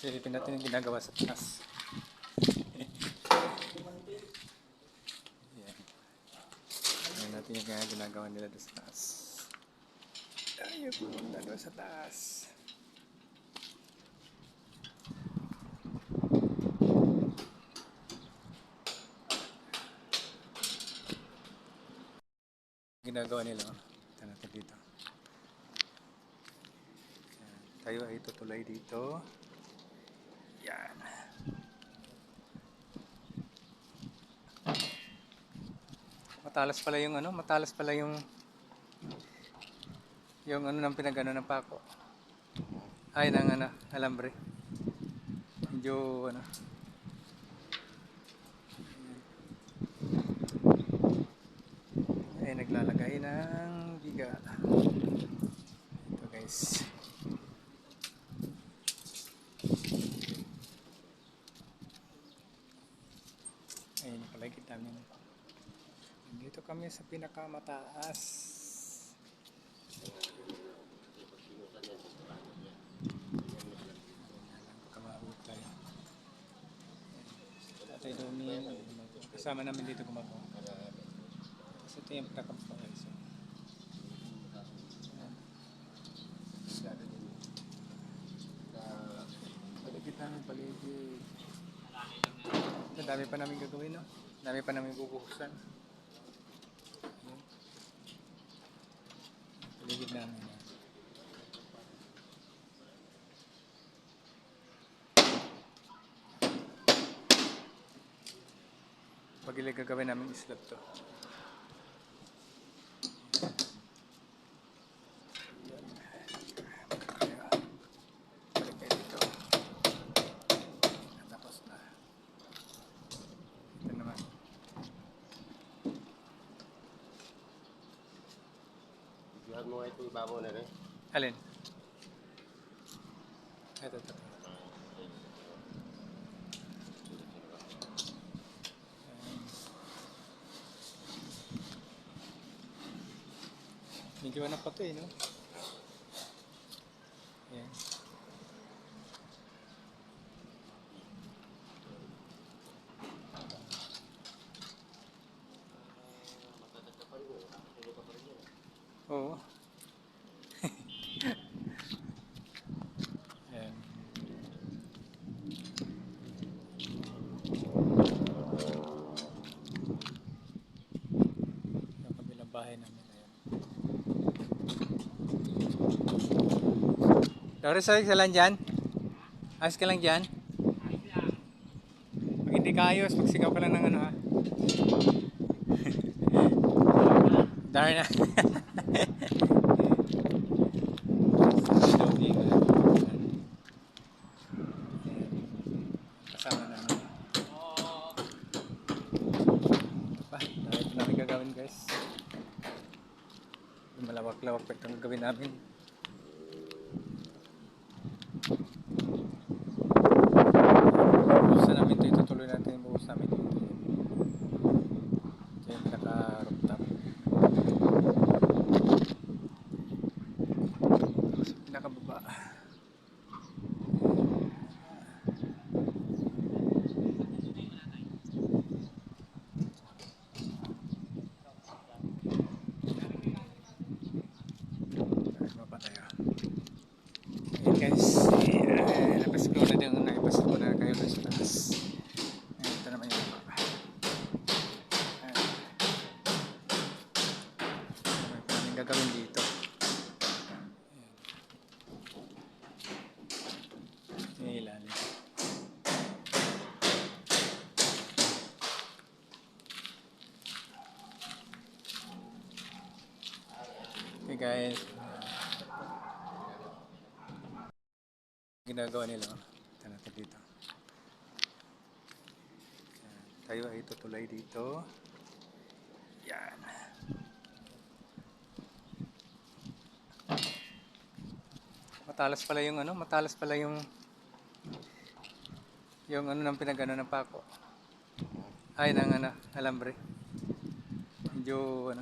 Silipin natin yung ginagawa sa taas. Yan. Tingnan natin yung ginagawa nila doon sa taas. Tayo pupunta doon sa taas. Ginagawa nila. Tingnan natin dito. Yan. Tayo ay tutuloy dito. Yan. Matalas pala yung matalas pala yung ng pinagano ng pako. Ay, ng alambre. Medyo ay naglalagay ng biga. Ito guys. Ayun, palagit namin. Dito kami sa pinakamataas. Kamahutay. Tatay Domin. Kasama namin dito gumagawa. Kasi ito yung pinakamatay. Palagit namin paligid. Ang dami pa namin gagawin, no? Dami pa namin bubuhusan. Paligid namin. Pag gagawin namin islab to. Balik kayo dito. Tapos na. Ito naman. Bigyan mo nga ito ibabaw na rin. Alin? Ito. Medyo pa to no? Ayan. Oo. Ayan. Yung kabilang bahay namin. Doris, ayos ka lang dyan? Ayos ka lang dyan? Pag hindi ka ayos, magsigaw ka lang ng ha? Darn na. Kasama namin. Ito namin gagawin guys. Malawak-lawak pa itong gagawin namin. Buhusan namin ito, itutuloy natin yung buhos namin ito yung pinaka-rooftop. Pinaka-baba. Ayan guys, napasiko na din, naipasiko na kayo sa taas. Ayan, ito naman yung baba. Ito namin gagawin dito. Ayan. Yung ilalim. Okay guys, ginagawa nila. Ito natin dito. Tayo ay tutuloy dito. Yan. Matalas pala yung matalas pala yung ng pinagano ng pako. Ay, ng alambre. Medyo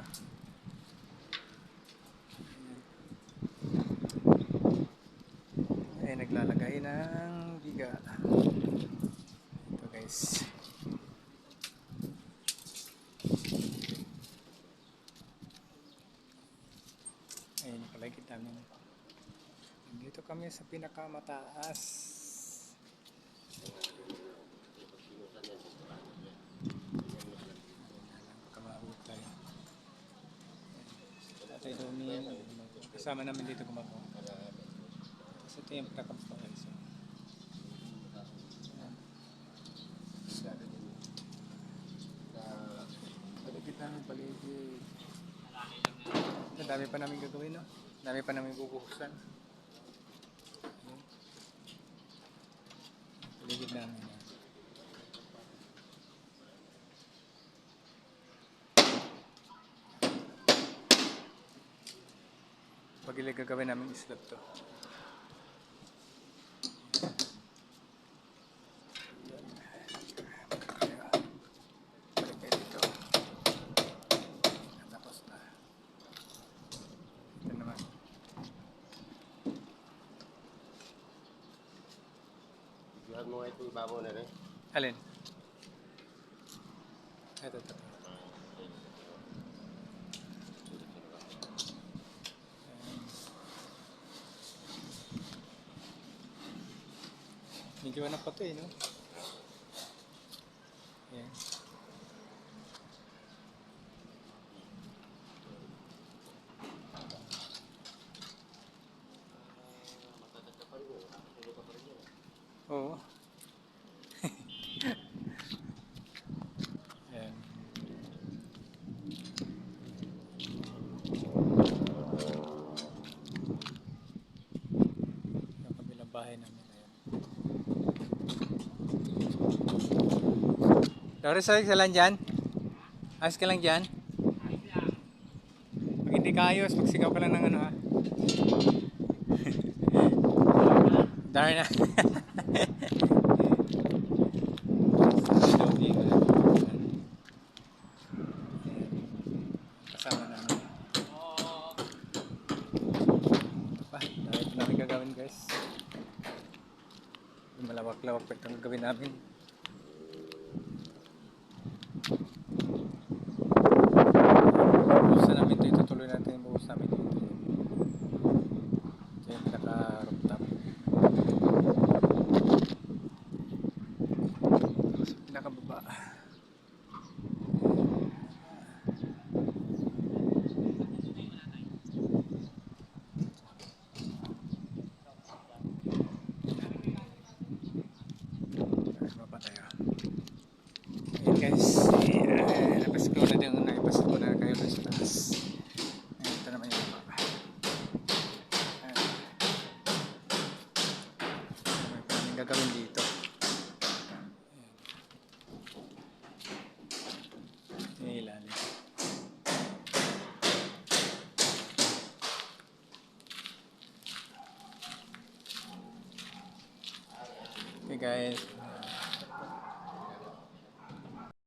ay naglalagay ng higa. Ito guys. Ayun yung palagit namin. Dito kami sa pinakamataas. Kamahuli tayo. Tatay Domin. Kasama namin dito gumagawa. Kasi ito yung pinakabahay. So, paligid namin paligid. Ang dami pa namin gagawin, no? Dami pa namin bubuhusan. Paligid namin. Pagilig gagawin namin islab to. Tapos na. Ito naman. Videohan mo nga ito ibabaw na rin. Alin? Ito. Medyo anak pa ito no? Ayan. Matatagka pa rin mo. Nakatulog ka pa rin yan. Oo. Ayan. Yung kabilang bahay namin. Doris, ayos ka lang dyan? Ayos ka lang dyan? Pag hindi ka ayos, magsigaw ka lang ng ano ha. Darn na. Kasama namin. Dahil ito namin gagawin guys. Malawak-lawak pa itong gagawin namin. Buhusan namin ito. Itutuloy natin yung buhus namin dito. Ito yung pinaka-rooftop. Sa pinaka-baba. Baba tayo. Ayan guys. Napasok na din. Naipasok ko na kayo sa taas. Ito naman yung baba. May pwedeng gagawin dito. Ito yung ilalim. Okay guys.